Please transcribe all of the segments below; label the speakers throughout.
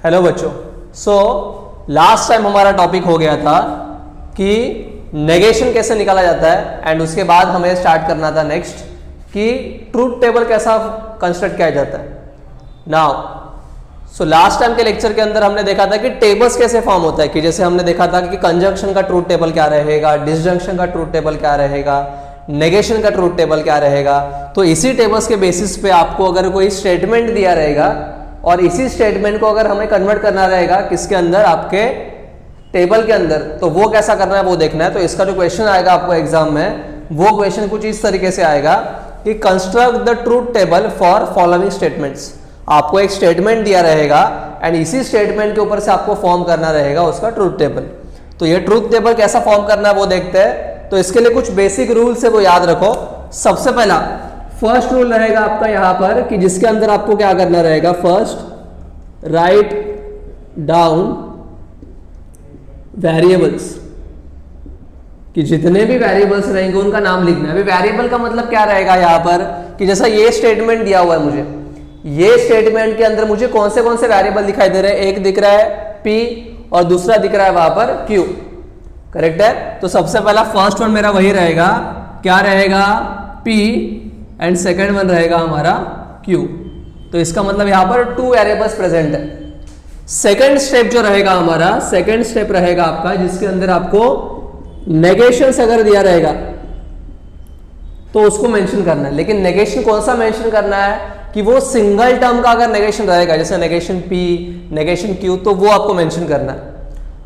Speaker 1: Hello बच्चों, last time हमारा topic हो गया था कि नेगेशन कैसे निकाला जाता है एंड उसके बाद हमें स्टार्ट करना था नेक्स्ट कि ट्रूथ टेबल कैसा कंस्ट्रक्ट किया जाता है। नाउ लास्ट टाइम के लेक्चर के अंदर हमने देखा था कि टेबल्स कैसे फॉर्म होता है, कि जैसे हमने देखा था कि कंजंक्शन का ट्रूथ टेबल क्या रहेगा, डिसजंक्शन का ट्रूथ टेबल क्या रहेगा, नेगेशन का ट्रूथ टेबल क्या रहेगा। तो इसी टेबल्स के बेसिस पे आपको अगर कोई स्टेटमेंट दिया रहेगा और इसी स्टेटमेंट को अगर हमें कन्वर्ट करना रहेगा किसके अंदर, आपके टेबल के अंदर, तो वो कैसा करना है वो देखना है। तो इसका जो क्वेश्चन आएगा आपको एग्जाम में, वो क्वेश्चन कुछ इस तरीके से आएगा कि construct the truth table for following statements. आपको एक स्टेटमेंट दिया रहेगा एंड इसी स्टेटमेंट के ऊपर से आपको फॉर्म करना रहेगा उसका ट्रूथ टेबल। तो ये ट्रूथ टेबल कैसा फॉर्म करना है वो देखते हैं। तो इसके लिए कुछ बेसिक रूल्स है वो याद रखो। सबसे पहला फर्स्ट रूल रहेगा आपका यहां पर कि जिसके अंदर आपको क्या करना रहेगा, फर्स्ट राइट डाउन वेरिएबल्स, कि जितने भी वेरिएबल्स रहेंगे उनका नाम लिखना है। अभी वेरिएबल का मतलब क्या रहेगा यहां पर, कि जैसा ये स्टेटमेंट दिया हुआ है मुझे, ये स्टेटमेंट के अंदर मुझे कौन से वेरिएबल दिखाई दे रहे हैं। एक दिख रहा है P और दूसरा दिख रहा है वहां पर Q, करेक्ट है। तो सबसे पहला फर्स्ट वन मेरा वही रहेगा, क्या रहेगा, P एंड सेकेंड वन रहेगा हमारा Q। तो इसका मतलब यहां पर 2 वेरिएबल्स प्रेजेंट है। सेकेंड स्टेप जो रहेगा हमारा, सेकेंड स्टेप रहेगा आपका जिसके अंदर आपको नेगेशंस अगर दिया रहेगा तो उसको मेंशन करना है। लेकिन नेगेशन कौन सा मेंशन करना है कि वो सिंगल टर्म का अगर नेगेशन रहेगा, जैसे नेगेशन P, नेगेशन Q, तो वो आपको मेंशन करना है।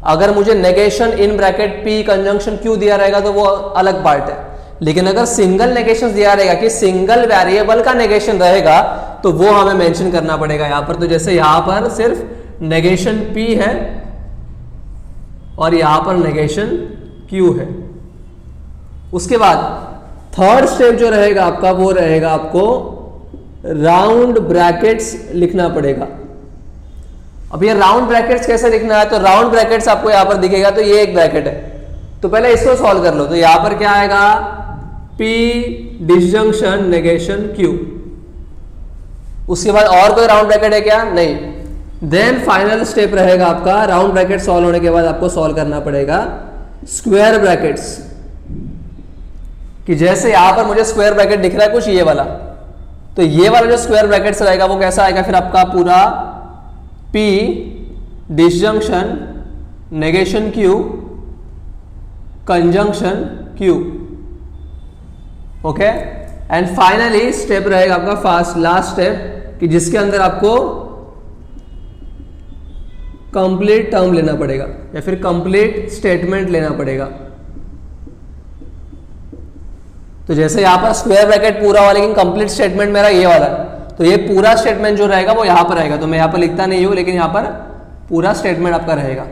Speaker 1: अगर मुझे negation in bracket P conjunction Q दिया रहेगा तो वो अलग पार्ट है। लेकिन अगर सिंगल नेगेशन दिया रहेगा कि सिंगल वेरिएबल का नेगेशन रहेगा तो वो हमें मेंशन करना पड़ेगा यहां पर। तो जैसे यहां पर सिर्फ नेगेशन P है और यहां पर नेगेशन Q है। उसके बाद थर्ड स्टेप जो रहेगा आपका वो रहेगा आपको राउंड ब्रैकेट्स लिखना पड़ेगा। अब ये राउंड ब्रैकेट्स कैसे लिखना है, तो राउंड ब्रैकेट्स आपको यहां पर दिखेगा। तो ये एक ब्रैकेट है, तो पहले इसको सॉल्व कर लो। तो यहां पर क्या आएगा, P डिसजंक्शन नेगेशन Q। उसके बाद और कोई राउंड ब्रैकेट है क्या, नहीं। देन फाइनल स्टेप रहेगा आपका, राउंड ब्रैकेट सॉल्व होने के बाद आपको सॉल्व करना पड़ेगा स्क्वायर ब्रैकेट्स, कि जैसे यहां पर मुझे स्क्वायर ब्रैकेट दिख रहा है कुछ ये वाला, तो ये वाला जो स्क्वायर ब्रैकेट्स रहेगा वो कैसा आएगा फिर आपका पूरा P disjunction negation Q conjunction Q, okay. And finally step रहेगा आपका फास्ट लास्ट स्टेप, कि जिसके अंदर आपको कंप्लीट टर्म लेना पड़ेगा या फिर कंप्लीट स्टेटमेंट लेना पड़ेगा। तो जैसे यहां पर स्क्वायर ब्रैकेट पूरा हुआ लेकिन कंप्लीट स्टेटमेंट मेरा ये वाला है, तो ये पूरा स्टेटमेंट जो रहेगा वो यहां पर आएगा। तो मैं यहां पर लिखता नहीं हूं लेकिन यहां पर पूरा स्टेटमेंट आपका रहेगा,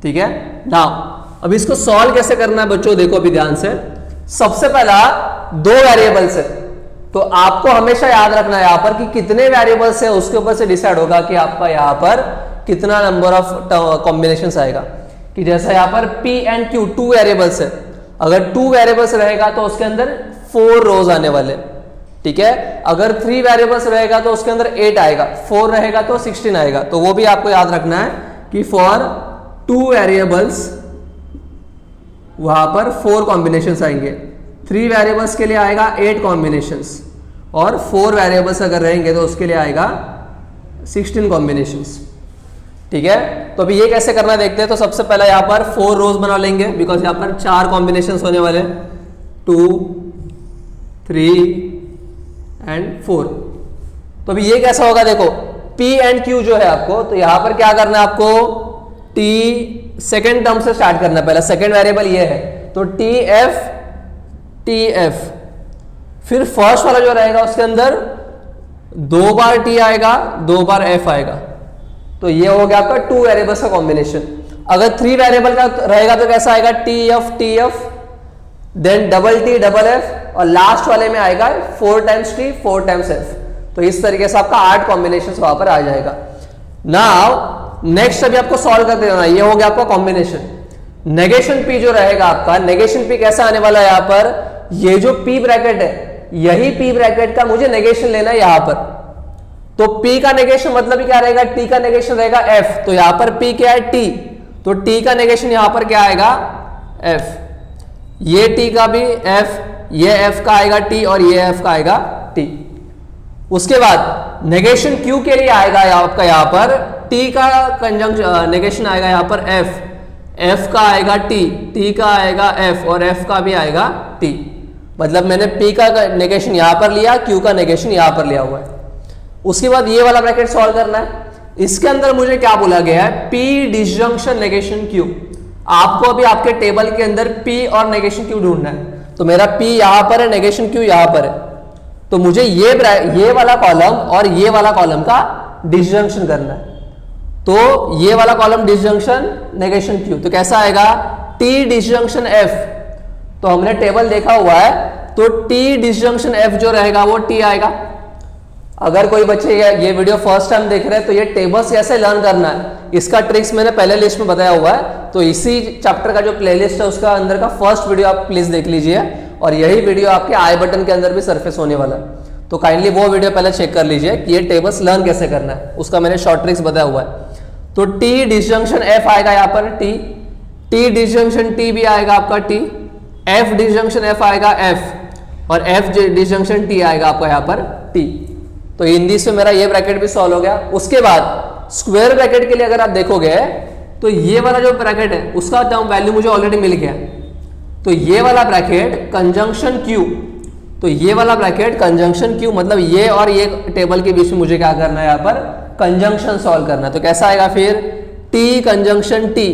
Speaker 1: ठीक है। नाउ अब इसको सॉल्व कैसे करना है बच्चों, देखो अभी ध्यान से। सबसे पहला 2 वेरिएबल्स है, तो आपको हमेशा याद रखना है यहां पर कि कितने वेरिएबल्स है उसके ऊपर से डिसाइड होगा कि आपका यहां पर कितना नंबर ऑफ कॉम्बिनेशंस आएगा। कि जैसा यहां पर P एंड Q 2 वेरिएबल्स है, अगर 2 वेरिएबल्स रहेगा तो उसके अंदर 4 रोज आने वाले, ठीक है। अगर 3 वेरिएबल्स रहेगा तो उसके अंदर 8 आएगा, 4 रहेगा तो 16 आएगा। तो वो भी आपको याद रखना है कि फॉर 2 वेरिएबल्स वहां पर 4 कॉम्बिनेशंस आएंगे, 3 वेरिएबल्स के लिए आएगा 8 कॉम्बिनेशंस, और 4 वेरिएबल्स अगर रहेंगे तो उसके लिए आएगा 16 कॉम्बिनेशंस, ठीक है। तो अभी ये कैसे करना देखते हैं। तो सबसे पहला यहां पर 4 रोज बना लेंगे, बिकॉज यहां पर 4 कॉम्बिनेशंस होने वाले, 2, 3 एंड 4। तो अभी ये कैसा होगा, देखो P एंड Q जो है आपको, तो यहां पर क्या करना है आपको, T सेकेंड टर्म से स्टार्ट करना है। पहला सेकेंड वेरिएबल ये है, तो TF, फिर फर्स्ट वाला जो रहेगा उसके अंदर 2 बार T आएगा, 2 बार F आएगा। तो ये हो गया आपका 2 वेरिएबल्स का कॉम्बिनेशन। अगर 3 वेरिएबल का रहेगा तो कैसा आएगा, TF, then double T double F, और लास्ट वाले में आएगा 4 टाइम्स T 4 टाइम्स F। तो इस तरीके से आपका 8 कॉम्बिनेशन वहां पर आ जाएगा। नाउ नेक्स्ट अभी आपको सॉल्व कर देना, ये हो गया आपका कॉम्बिनेशन। नेगेशन P जो रहेगा आपका, नेगेशन P कैसा आने वाला है यहां पर, ये जो P ब्रैकेट है यही P ब्रैकेट का मुझे नेगेशन लेना है यहां पर। तो P का नेगेशन मतलब ही क्या रहेगा, T का नेगेशन रहेगा F। तो यहां पर P क्या है, T, तो T का नेगेशन यहां पर क्या आएगा, F। ये T का भी F, ये F का आएगा T और ये F का आएगा T। उसके बाद नेगेशन Q के लिए आएगा आपका यहां पर T का कंजंक्शन नेगेशन आएगा यहां पर F, F का आएगा T, T का आएगा F और F का भी आएगा T। मतलब मैंने P का नेगेशन यहां पर लिया, Q का नेगेशन यहां पर लिया हुआ है। उसके बाद ये वाला ब्रैकेट सॉल्व करना है। इसके अंदर मुझे क्या बोला गया है, P डिसजंक्शन नेगेशन Q। आपको अभी आपके टेबल के अंदर P और नेगेशन Q ढूंढना है। तो मेरा P यहां पर है, नेगेशन Q यहां पर है, तो मुझे ये वाला कॉलम और ये वाला कॉलम का डिसजंक्शन करना है। तो ये वाला कॉलम डिसजंक्शन नेगेशन Q, तो कैसा आएगा, T डिसजंक्शन F। तो हमने टेबल देखा हुआ है, तो T डिसजंक्शन F जो रहेगा वो T आएगा। अगर कोई बच्चे ये वीडियो फर्स्ट टाइम देख रहे हैं तो ये टेबल्स कैसे लर्न करना है, इसका ट्रिक्स मैंने पहले लिस्ट में बताया हुआ है। तो इसी चैप्टर का जो प्लेलिस्ट है उसका अंदर का फर्स्ट वीडियो आप प्लीज देख लीजिए, और यही वीडियो आपके आई बटन के अंदर भी सरफेस होने वाला है। तो काइंडली वो वीडियो पहले चेक कर लीजिए कि ये टेबल्स लर्न कैसे करना है, उसका मैंने शॉर्ट ट्रिक्स बताया हुआ है। तो T डिसजंक्शन F आएगा यहाँ पर T डिसजंक्शन T भी आएगा आपका T, F डिसजंक्शन F आएगा F, और F डिसजंक्शन T आएगा आपका यहाँ पर T। तो हिंदी से मेरा ये ब्रैकेट भी सॉल्व हो गया। उसके बाद स्क्वायर ब्रैकेट के लिए अगर आप देखोगे तो ये वाला जो ब्रैकेट है उसका टर्म वैल्यू मुझे ऑलरेडी मिल गया। तो ये वाला ब्रैकेट कंजंक्शन Q, तो ये वाला ब्रैकेट कंजंक्शन Q मतलब ये और ये टेबल के बीच में मुझे क्या करना है, यहाँ पर कंजंक्शन सॉल्व करना है। तो कैसा आएगा फिर, T कंजंक्शन T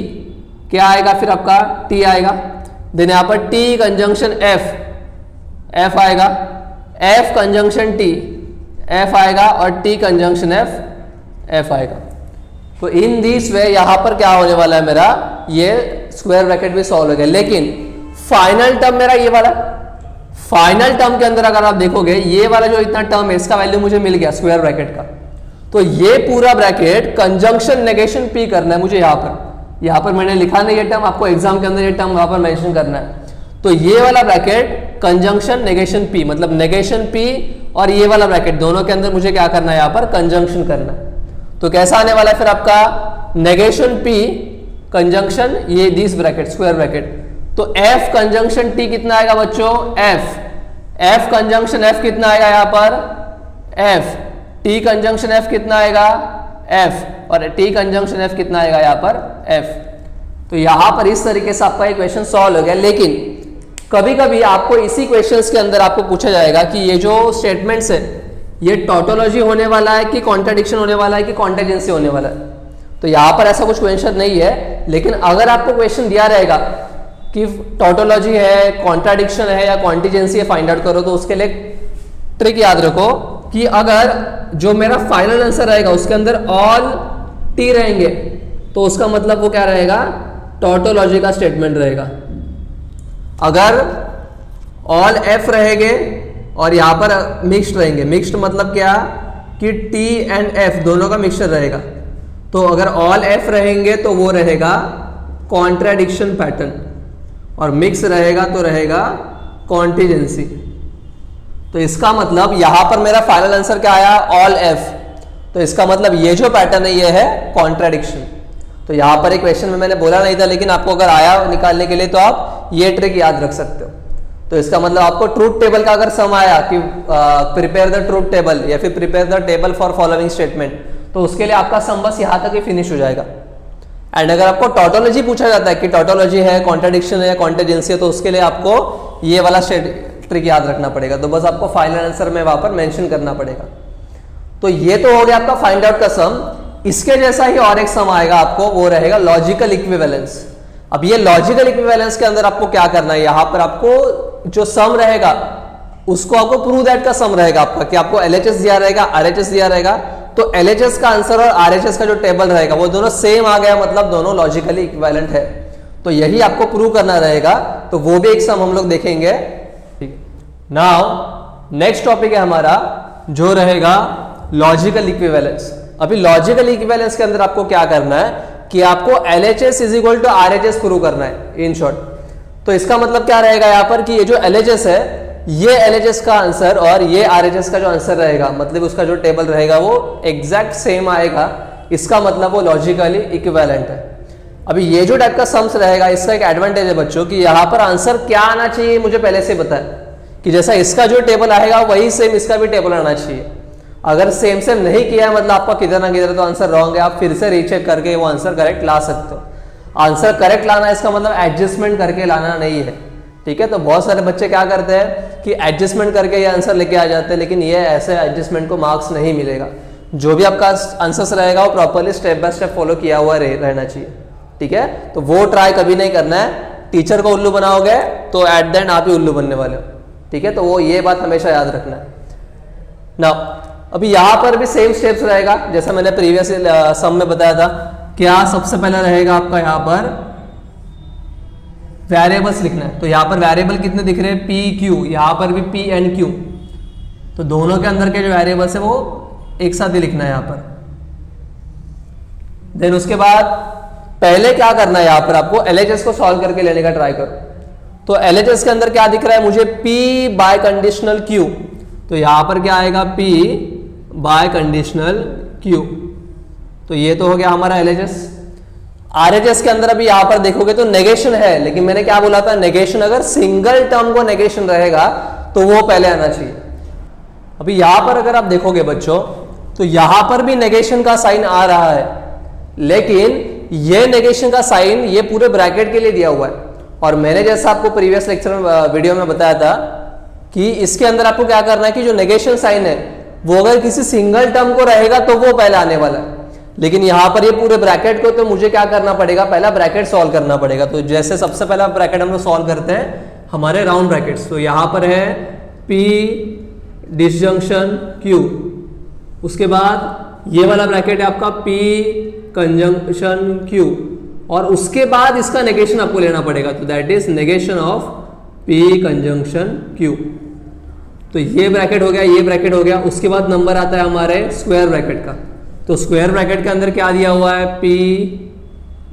Speaker 1: क्या आएगा फिर आपका T आएगा। देन यहाँ पर T कंजंक्शन F आएगा, F कंजंक्शन T F आएगा, और T कंजंक्शन F आएगा। तो इन दिस वे यहां पर क्या होने वाला है, मेरा ये स्क्वायर ब्रैकेट भी सॉल्व हो गया। लेकिन फाइनल टर्म मेरा ये वाला, फाइनल टर्म के अंदर अगर आप देखोगे ये वाला जो इतना टर्म है इसका वैल्यू मुझे मिल गया स्क्वायर ब्रैकेट का। तो ये पूरा ब्रैकेट कंजंक्शन नेगेशन P करना है मुझे यहां पर मैंने लिखा नहीं ये टर्म, आपको एग्जाम के अंदर ये टर्म वहां पर मेंशन करना है। तो ये वाला ब्रैकेट कंजंक्शन नेगेशन P मतलब नेगेशन P, और ये वाला ब्रैकेट दोनों के अंदर मुझे क्या करना है, यहाँ पर कंजंक्शन करना है। तो कैसा आने वाला है फिर आपका नेगेशन P कंजंक्शन ये दिस ब्रैकेट स्क्वायर ब्रैकेट। तो F कंजंक्शन T कितना आएगा बच्चों, F कंजंक्शन F कितना आएगा यहाँ पर F, T कंजंक्शन F कितना आएगा F, और T कंजंक्शन F कितना आएगा यहाँ पर F। तो यहां पर इस तरीके से आपका इक्वेशन सॉल्व हो गया। लेकिन कभी कभी आपको इसी क्वेश्चंस के अंदर आपको पूछा जाएगा कि ये जो स्टेटमेंट्स है ये टॉटोलॉजी होने वाला है कि कॉन्ट्राडिक्शन होने वाला है कि कॉन्टेजेंसी होने वाला है। तो यहां पर ऐसा कुछ क्वेश्चन नहीं है, लेकिन अगर आपको क्वेश्चन दिया रहेगा कि टॉटोलॉजी है, कॉन्ट्राडिक्शन है या कॉन्टिजेंसी है, फाइंड आउट करो, तो उसके लिए ट्रिक याद रखो कि अगर जो मेरा फाइनल आंसर रहेगा उसके अंदर ऑल T रहेंगे तो उसका मतलब वो क्या रहेगा, टॉटोलॉजी का स्टेटमेंट रहेगा। अगर ऑल F रहेंगे और यहां पर मिक्स्ड रहेंगे, मिक्स्ड मतलब क्या कि T एंड F दोनों का मिक्सचर रहेगा, तो अगर ऑल F रहेंगे तो वो रहेगा कॉन्ट्राडिक्शन पैटर्न, और मिक्स रहेगा तो रहेगा कॉन्टिजेंसी। तो इसका मतलब यहां पर मेरा फाइनल आंसर क्या आया, ऑल F, तो इसका मतलब ये जो पैटर्न है ये है कॉन्ट्राडिक्शन। तो यहां पर एक क्वेश्चन में मैंने बोला नहीं था, लेकिन आपको अगर आया निकालने के लिए तो आप ये ट्रिक याद रख सकते हो। तो इसका मतलब आपको ट्रूथ टेबल का अगर सम आया कि प्रिपेयर द ट्रूथ टेबल या फिर prepare the table for following statement, तो उसके लिए आपका सम बस यहां तक ही फिनिश हो जाएगा। एंड अगर आपको टॉटोलॉजी पूछा जाता है कि टॉटोलॉजी है, कॉन्ट्राडिक्शन है, कॉन्टिजेंसी है, तो उसके लिए आपको ये वाला ट्रिक याद रखना पड़ेगा। तो बस आपको फाइनल आंसर में वहां पर मेंशन करना पड़ेगा। तो ये तो हो गया आपका फाइंड आउट का सम। इसके जैसा ही और एक सम आएगा आपको, वो रहेगा लॉजिकल इक्विवेलेंस। अब ये लॉजिकल इक्विवेलेंस के अंदर आपको क्या करना है, यहां पर आपको जो सम रहेगा उसको आपको प्रूव दैट का सम रहेगा आपका, कि आपको LHS दिया रहेगा, RHS दिया रहेगा, तो LHS का आंसर और RHS का जो टेबल रहेगा वो दोनों सेम आ गया, मतलब दोनों लॉजिकली इक्विवेलेंट है। तो यही आपको प्रूव करना रहेगा, तो वो भी एक सम हम लोग देखेंगे। ठीक है, नाउ नेक्स्ट टॉपिक है हमारा जो रहेगा लॉजिकल इक्विवेलेंस। अभी लॉजिकल इक्विवेलेंस के अंदर आपको क्या करना है कि आपको LHS is equal to RHS prove करना है इन शॉर्ट। तो इसका मतलब क्या रहेगा यहाँ पर कि ये जो LHS है ये LHS का आंसर और ये RHS का जो आंसर रहेगा, मतलब उसका जो टेबल रहेगा वो एग्जैक्ट सेम आएगा। इसका मतलब वो लॉजिकली इक्विवेलेंट है। अभी ये जो टाइप का सम्स रहेगा, इसका एक एडवांटेज है बच्चों कि यहाँ पर आंसर क्या आना चाहिए मुझे पहले से पता है कि जैसा इसका जो टेबल आएगा वही सेम इसका भी टेबल आना चाहिए। अगर सेम सेम नहीं किया है मतलब आपका किधर ना किधर तो आंसर रॉन्ग है, आप फिर से रीचेक करके वो आंसर करेक्ट ला सकते हो। आंसर करेक्ट लाना है इसका मतलब एडजस्टमेंट करके लाना नहीं है, ठीक है। तो बहुत सारे बच्चे क्या करते हैं कि एडजस्टमेंट करके ये आंसर लेके आ जाते हैं, लेकिन ये ऐसे एडजस्टमेंट को मार्क्स नहीं मिलेगा। जो भी आपका आंसर रहेगा वो properly step by step follow किया हुआ रहना चाहिए, ठीक है। तो वो ट्राई कभी नहीं करना है। टीचर को उल्लू बनाओगे तो एट द एंड आप ही उल्लू बनने वाले हो, ठीक है। तो वो ये बात हमेशा याद रखना है ना। अभी यहां पर भी सेम स्टेप्स रहेगा जैसा मैंने प्रीवियस सम में बताया था। क्या सबसे पहला रहेगा आपका यहां पर वेरिएबल्स लिखना है। तो यहां पर वेरिएबल कितने दिख रहे हैं, पी क्यू, यहां पर भी पी एंड क्यू। तो दोनों के अंदर के जो वेरिएबल्स है वो एक साथ ही लिखना है यहां पर। देन उसके बाद पहले क्या करना है, यहां पर आपको LHS को सॉल्व करके लेने का ट्राई करो। तो LHS के अंदर क्या दिख रहा है मुझे, P बाय कंडीशनल Q। तो यहां पर क्या आएगा, P बाय कंडीशनल Q। तो ये तो हो गया हमारा LHS। RHS के अंदर अभी यहां पर देखोगे तो नेगेशन है, लेकिन मैंने क्या बोला था, नेगेशन अगर सिंगल टर्म को नेगेशन रहेगा तो वो पहले आना चाहिए। अभी यहां पर अगर आप देखोगे बच्चों तो यहां पर भी नेगेशन का साइन आ रहा है, लेकिन ये नेगेशन का साइन ये पूरे ब्रैकेट के लिए दिया हुआ है। और मैंने जैसा आपको प्रीवियस लेक्चर में वीडियो में बताया था कि इसके अंदर आपको क्या करना है कि जो नेगेशन साइन है वो अगर किसी सिंगल टर्म को रहेगा तो वो पहले आने वाला है, लेकिन यहां पर ये पूरे ब्रैकेट को, तो मुझे क्या करना पड़ेगा, पहला ब्रैकेट सॉल्व करना पड़ेगा। तो जैसे सबसे पहला ब्रैकेट हम लोग सॉल्व करते हैं हमारे राउंड ब्रैकेट्स। तो यहां पर है P डिसजंक्शन Q, उसके बाद ये वाला ब्रैकेट है आपका P कंजंक्शन Q, और उसके बाद इसका नेगेशन आपको लेना पड़ेगा। तो that is negation of P conjunction Q। तो ये ब्रैकेट हो गया, ये ब्रैकेट हो गया। उसके बाद नंबर आता है हमारे स्क्वायर ब्रैकेट का। तो स्क्वायर ब्रैकेट के अंदर क्या दिया हुआ है, P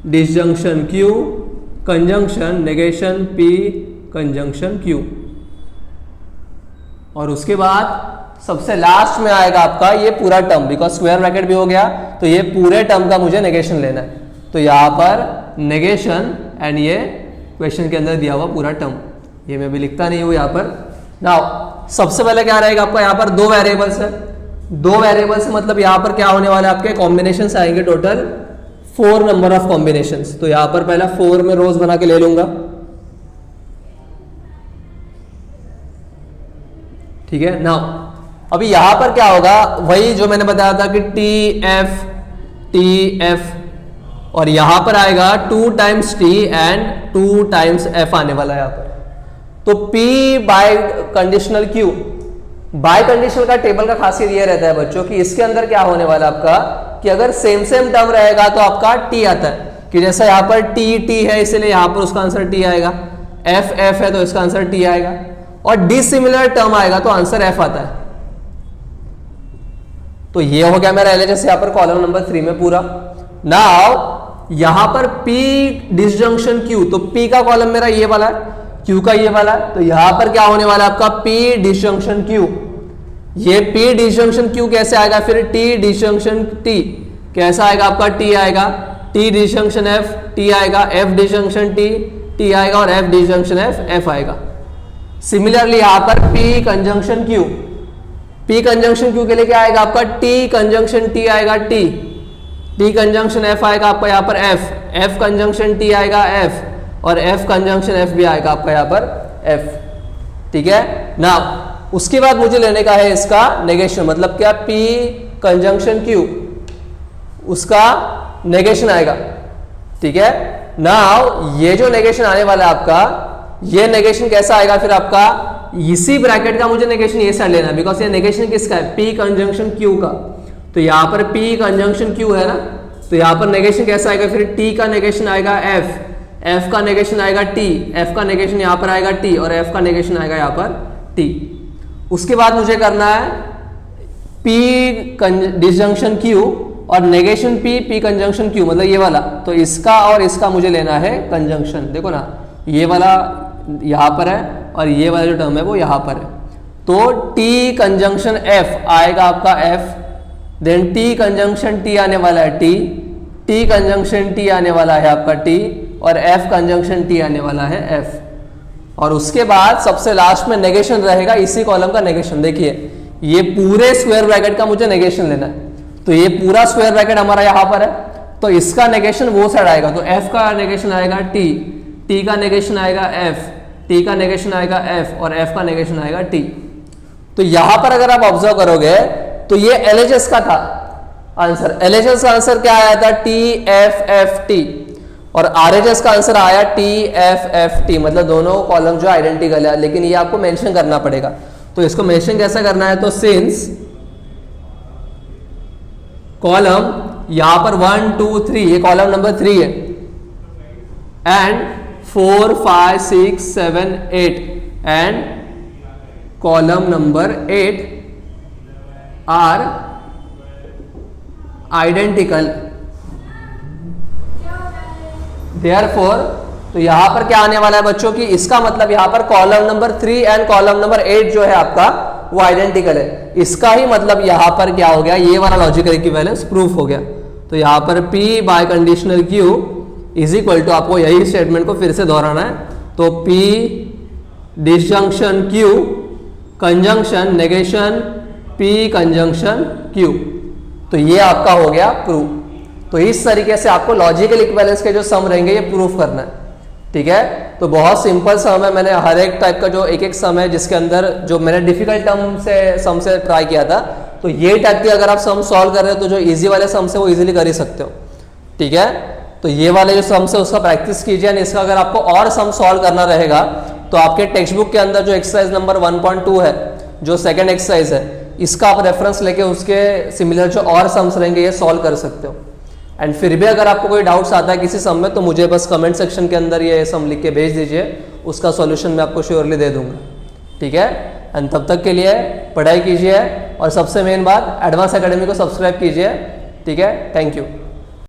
Speaker 1: disjunction Q conjunction negation P conjunction Q। और उसके बाद सबसे लास्ट में आएगा आपका ये पूरा टर्म, बिकॉज स्क्वायर ब्रैकेट भी हो गया तो ये पूरे टर्म का मुझे नेगेशन लेना है। तो यहां पर नेगेशन एंड ये क्वेश्चन के अंदर दिया हुआ पूरा टर्म, ये मैं भी लिखता नहीं हूं यहां पर। नाउ सबसे पहले क्या रहेगा आपका, यहां पर दो वेरिएबल्स है। दो वेरिएबल्स मतलब यहां पर क्या होने वाला है, आपके कॉम्बिनेशंस आएंगे टोटल 4 नंबर ऑफ कॉम्बिनेशंस। तो यहां पर पहला 4 में रोज बना के ले लूंगा, ठीक है। नाउ अभी यहां पर क्या होगा, वही जो मैंने बताया था कि टी एफ और यहां पर आएगा 2 times T and 2 times F आने वाला है यहां पर। तो P biconditional Q, bye conditional का टेबल का खासियत ये रहता है बच्चों कि इसके अंदर क्या होने वाला है आपका, कि अगर सेम सेम टर्म रहेगा तो आपका T आता है, कि जैसा यहां पर T है इसलिए यहां पर उसका आंसर T आएगा, F है तो इसका आंसर T आएगा, और डिसिमिलर टर्म आएगा तो आंसर F आता है। तो ये हो गया मेरा LHS यहां पर कॉलम नंबर 3 में पूरा। नाउ यहां पर P डिसजंक्शन Q, तो P का कॉलम मेरा ये वाला है, Q का ये वाला है। तो यहां पर क्या होने वाला है आपका P डिसजंक्शन Q। ये P डिसजंक्शन Q कैसे आएगा, फिर T डिसजंक्शन T कैसा आएगा आपका, T आएगा, T डिसजंक्शन F T आएगा, F डिसजंक्शन T आएगा, और F डिसजंक्शन F आएगा। सिमिलरली यहां पर P conjunction Q, P conjunction Q के लिए क्या आएगा आपका, T कंजंक्शन T आएगा, T कंजंक्शन F आएगा आपका यहाँ पर F कंजंक्शन T आएगा F, और F कंजंक्शन F भी आएगा आपका यहाँ पर F, ठीक है ना। उसके बाद मुझे लेने का है इसका नेगेशन, मतलब क्या, P कंजंक्शन Q, उसका नेगेशन आएगा, ठीक है। नाउ ये जो नेगेशन आने वाला है आपका, ये नेगेशन कैसा आएगा फिर आपका, इसी ब्रैकेट का मुझे नेगेशन ये साइड लेना है, बिकॉज ये नेगेशन किसका है, P कंजंक्शन Q का। तो यहां पर P कंजंक्शन Q है ना, तो यहां पर नेगेशन कैसा आएगा, फिर T का नेगेशन आएगा F का नेगेशन आएगा T, F का नेगेशन यहां पर आएगा T, और F का नेगेशन आएगा यहां पर T। उसके बाद मुझे करना है P डिसजंक्शन Q और नेगेशन P कंजंक्शन Q, मतलब ये वाला। तो इसका और इसका मुझे लेना है कंजंक्शन, देखो ना ये वाला यहां पर है और ये वाला जो टर्म है वो यहाँ पर है। तो T कंजंक्शन F आएगा आपका F, then T conjunction T आने वाला है T कंजंक्शन T आने वाला है आपका T, और F कंजंक्शन T आने वाला है F। और उसके बाद सबसे लास्ट में नेगेशन रहेगा, इसी कॉलम का नेगेशन। देखिए ये पूरे स्क्वायर ब्रैकेट का मुझे नेगेशन लेना है, तो ये पूरा स्क्वायर ब्रैकेट हमारा यहाँ पर है, तो इसका नेगेशन वो साइड आएगा, तो F का नेगेशन आएगा T का नेगेशन आएगा F, T का नेगेशन आएगा F, और F का नेगेशन आएगा T। तो यहां पर अगर आप ऑब्जर्व करोगे तो ये LHS का था आंसर। LHS का आंसर क्या आया था? TFFT, और RHS का आंसर आया TFFT, मतलब दोनों कॉलम जो आइडेंटिकल है, लेकिन ये आपको मेंशन करना पड़ेगा। तो इसको मेंशन कैसा करना है? तो सिंस कॉलम यहां पर 1 2 3, ये कॉलम नंबर 3 है, and 4 5 6 7 8 and column number 8 are identical, therefore तो यहां पर क्या आने वाला है बच्चों की, इसका मतलब यहां पर column number 3 and column number 8 जो है आपका वो आइडेंटिकल है। इसका ही मतलब यहां पर क्या हो गया, ये वाला लॉजिकल इक्विवेलेंस प्रूफ हो गया। तो यहां पर P biconditional Q is equal to, आपको यही स्टेटमेंट को फिर से दोहराना है, तो P disjunction Q conjunction negation P conjunction Q, तो ये आपका हो गया प्रूफ। तो इस तरीके से आपको लॉजिकल इक्विवेलेंस के जो सम रहेंगे ये प्रूफ करना है, ठीक है। तो बहुत सिंपल सम है, मैंने हर एक टाइप का जो एक सम है जिसके अंदर जो मैंने डिफिकल्ट टर्म से सम से ट्राई किया था, तो ये टाइप के अगर आप सम सॉल्व कर रहे हो तो जो इजी वाले सम से वो इजीली कर ही सकते हो, ठीक है। तो ये वाले जो सम है उसका प्रैक्टिस कीजिए, एंड इसका अगर आपको और सम सॉल्व करना रहेगा तो आपके टेक्स्ट बुक के अंदर जो एक्सरसाइज नंबर 1.2 है, जो सेकंड एक्सरसाइज है, इसका आप रेफरेंस लेके उसके सिमिलर जो और सम्स रहेंगे ये सॉल्व कर सकते हो। एंड फिर भी अगर आपको कोई डाउट्स आता है किसी सम में, तो मुझे बस कमेंट सेक्शन के अंदर ये सम लिख के भेज दीजिए, उसका सॉल्यूशन मैं आपको श्योरली दे दूंगा, ठीक है। एंड तब तक के लिए पढ़ाई कीजिए, और सबसे मेन बात एडवांस एकेडमी को सब्सक्राइब कीजिए, ठीक है। Thank you.